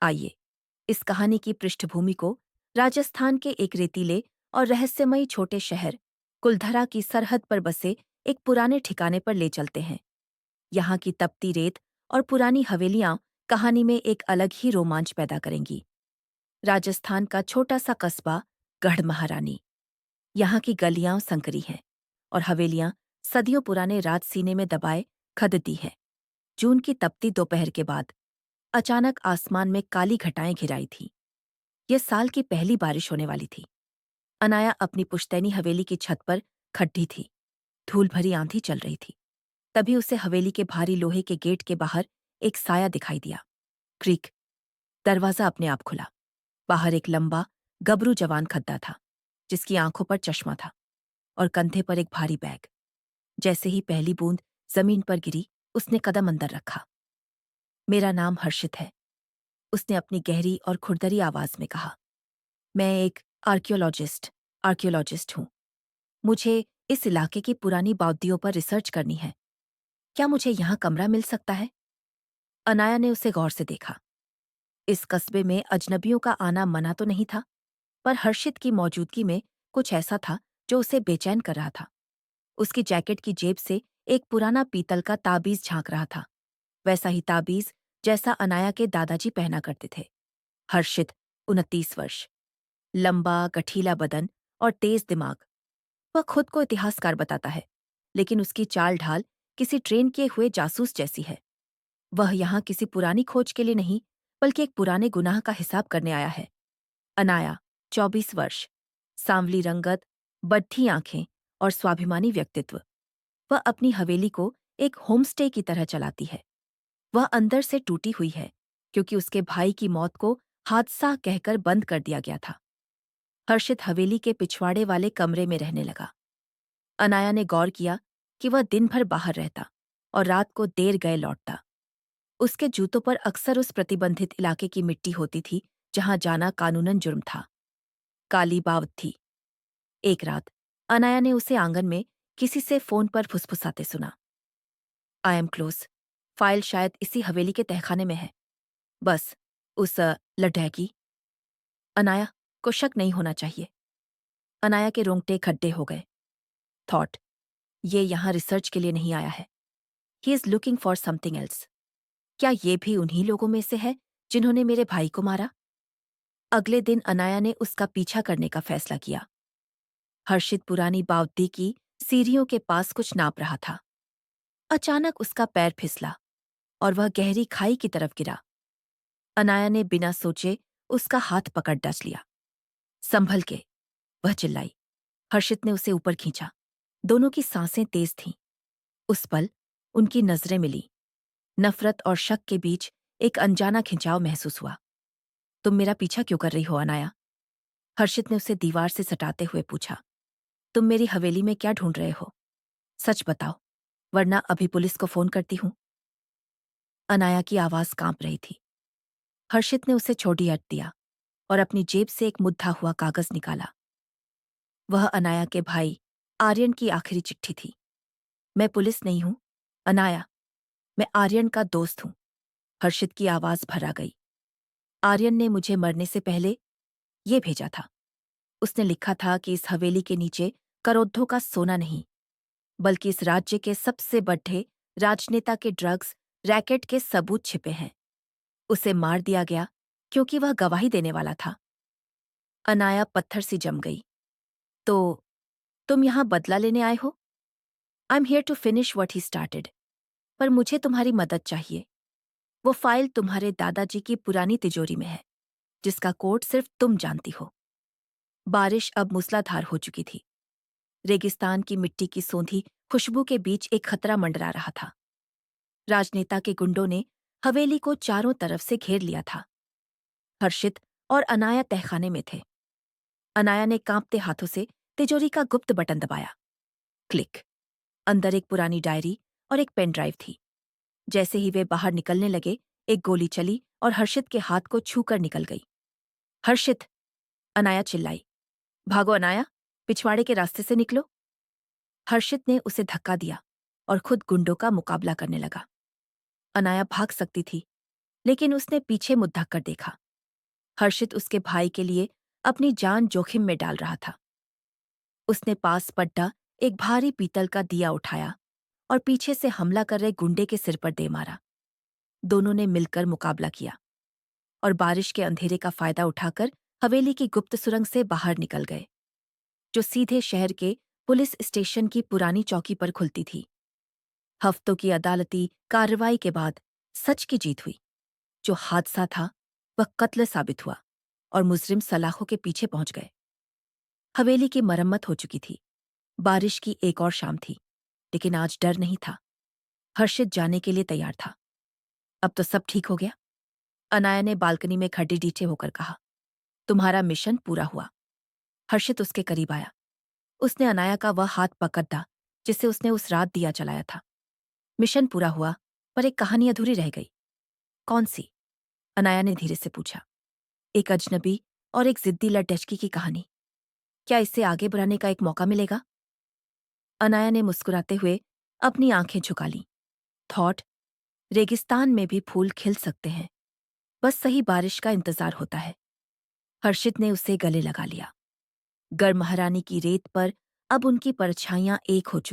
आइए इस कहानी की पृष्ठभूमि को राजस्थान के एक रेतीले और रहस्यमयी छोटे शहर कुलधरा की सरहद पर बसे एक पुराने ठिकाने पर ले चलते हैं। यहाँ की तपती रेत और पुरानी हवेलियां कहानी में एक अलग ही रोमांच पैदा करेंगी। राजस्थान का छोटा सा कस्बा गढ़ महारानी। यहाँ की गलियां संकरी हैं और हवेलियां सदियों पुराने राजसीने में दबाए खदती हैं। जून की तपती दोपहर के बाद अचानक आसमान में काली घटाएं घिराई थीं। यह साल की पहली बारिश होने वाली थी। अनाया अपनी पुश्तैनी हवेली की छत पर खड्डी थी। धूल भरी आंधी चल रही थी। तभी उसे हवेली के भारी लोहे के गेट के बाहर एक साया दिखाई दिया। क्रीक। दरवाजा अपने आप खुला। बाहर एक लंबा गबरू जवान खद्दा था, जिसकी आंखों पर चश्मा था और कंधे पर एक भारी बैग। जैसे ही पहली बूंद जमीन पर गिरी, उसने कदम अंदर रखा। मेरा नाम हर्षित है, उसने अपनी गहरी और खुरदरी आवाज में कहा। मैं एक आर्कियोलॉजिस्ट हूँ। मुझे इस इलाके की पुरानी बाउद्दियों पर रिसर्च करनी है। क्या मुझे यहाँ कमरा मिल सकता है? अनाया ने उसे गौर से देखा। इस कस्बे में अजनबियों का आना मना तो नहीं था, पर हर्षित की मौजूदगी में कुछ ऐसा था जो उसे बेचैन कर रहा था। उसकी जैकेट की जेब से एक पुराना पीतल का ताबीज झांक रहा था, वैसा ही ताबीज जैसा अनाया के दादाजी पहना करते थे। हर्षित 29 वर्ष, लंबा गठीला बदन और तेज दिमाग। वह खुद को इतिहासकार बताता है, लेकिन उसकी चाल ढाल किसी ट्रेन किए हुए जासूस जैसी है। वह यहाँ किसी पुरानी खोज के लिए नहीं, बल्कि एक पुराने गुनाह का हिसाब करने आया है। अनाया 24 वर्ष, सांवली रंगत, बड्ढी आंखें और स्वाभिमानी व्यक्तित्व। वह अपनी हवेली को एक होमस्टे की तरह चलाती है। वह अंदर से टूटी हुई है, क्योंकि उसके भाई की मौत को हादसा कहकर बंद कर दिया गया था। हर्षित हवेली के पिछवाड़े वाले कमरे में रहने लगा। अनाया ने गौर किया कि वह दिन भर बाहर रहता और रात को देर गए लौटता। उसके जूतों पर अक्सर उस प्रतिबंधित इलाके की मिट्टी होती थी जहां जाना कानूनन जुर्म था। काली बावत थी। एक रात अनाया ने उसे आंगन में किसी से फोन पर फुसफुसाते सुना। I am close. फाइल शायद इसी हवेली के तहखाने में है। बस उस लड्ढैकी। अनाया को शक नहीं होना चाहिए। अनाया के रोंगटे खड्डे हो गए। थॉट, ये यहाँ रिसर्च के लिए नहीं आया है। He is looking for something else. क्या ये भी उन्हीं लोगों में से है जिन्होंने मेरे भाई को मारा? अगले दिन अनाया ने उसका पीछा करने का फैसला किया। हर्षित पुरानी बावदी की सीढ़ियों के पास कुछ नाप रहा था। अचानक उसका पैर फिसला और वह गहरी खाई की तरफ गिरा। अनाया ने बिना सोचे उसका हाथ पकड़ डस लिया। संभल के, वह चिल्लाई। हर्षित ने उसे ऊपर खींचा। दोनों की सांसें तेज थीं। उस पल उनकी नजरें मिली। नफरत और शक के बीच एक अनजाना खिंचाव महसूस हुआ। तुम मेरा पीछा क्यों कर रही हो अनाया? हर्षित ने उसे दीवार से सटाते हुए पूछा। तुम मेरी हवेली में क्या ढूंढ रहे हो? सच बताओ, वरना अभी पुलिस को फोन करती हूं। अनाया की आवाज कांप रही थी। हर्षित ने उसे छोड़ी हट दिया और अपनी जेब से एक मुद्दा हुआ कागज निकाला। वह अनाया के भाई आर्यन की आखिरी चिट्ठी थी। मैं पुलिस नहीं हूं, अनाया। मैं आर्यन का दोस्त हूं। हर्षित की आवाज भरा गई। आर्यन ने मुझे मरने से पहले ये भेजा था। उसने लिखा था कि इस हवेली के नीचे करोड़ों का सोना नहीं, बल्कि इस राज्य के सबसे बड़े राजनेता के ड्रग्स रैकेट के सबूत छिपे हैं। उसे मार दिया गया क्योंकि वह गवाही देने वाला था। अनाया पत्थर सी जम गई। तो तुम यहां बदला लेने आए हो? I am here to finish what he started. पर मुझे तुम्हारी मदद चाहिए। वो फाइल तुम्हारे दादाजी की पुरानी तिजोरी में है, जिसका कोड सिर्फ तुम जानती हो। बारिश अब मूसलाधार हो चुकी थी। रेगिस्तान की मिट्टी की सोंधी खुशबू के बीच एक खतरा मंडरा रहा था। राजनेता के गुंडों ने हवेली को चारों तरफ से घेर लिया था। हर्षित और अनाया तहखाने में थे। अनाया ने कांपते हाथों से तिजोरी का गुप्त बटन दबाया। क्लिक। अंदर एक पुरानी डायरी और एक पेन ड्राइव थी। जैसे ही वे बाहर निकलने लगे, एक गोली चली और हर्षित के हाथ को छूकर निकल गई। हर्षित! अनाया चिल्लाई। भागो अनाया, पिछवाड़े के रास्ते से निकलो। हर्षित ने उसे धक्का दिया और खुद गुंडों का मुकाबला करने लगा। अनाया भाग सकती थी, लेकिन उसने पीछे मुड़ कर देखा। हर्षित उसके भाई के लिए अपनी जान जोखिम में डाल रहा था। उसने पास पड्डा एक भारी पीतल का दिया उठाया और पीछे से हमला कर रहे गुंडे के सिर पर दे मारा। दोनों ने मिलकर मुकाबला किया और बारिश के अंधेरे का फायदा उठाकर हवेली की गुप्त सुरंग से बाहर निकल गए, जो सीधे शहर के पुलिस स्टेशन की पुरानी चौकी पर खुलती थी। हफ्तों की अदालती कार्रवाई के बाद सच की जीत हुई। जो हादसा था वह कत्ल साबित हुआ और मुजरिम सलाखों के पीछे पहुंच गए। हवेली की मरम्मत हो चुकी थी। बारिश की एक और शाम थी, लेकिन आज डर नहीं था। हर्षित जाने के लिए तैयार था। अब तो सब ठीक हो गया। अनाया ने बालकनी में खड्डी डीचे होकर कहा, तुम्हारा मिशन पूरा हुआ। हर्षित उसके करीब आया। उसने अनाया का वह हाथ पकड़ा जिसे उसने उस रात दिया जलाया था। मिशन पूरा हुआ, पर एक कहानी अधूरी रह गई। कौन सी? अनाया ने धीरे से पूछा। एक अजनबी और एक जिद्दी लड़डचकी की कहानी। क्या इससे आगे बढ़ाने का एक मौका मिलेगा? अनाया ने मुस्कुराते हुए अपनी आंखें झुका लीं। थॉट, रेगिस्तान में भी फूल खिल सकते हैं, बस सही बारिश का इंतजार होता है। हर्षित ने उसे गले लगा लिया। गर्म हरानी की रेत पर अब उनकी परछाइयां एक हो चुकी।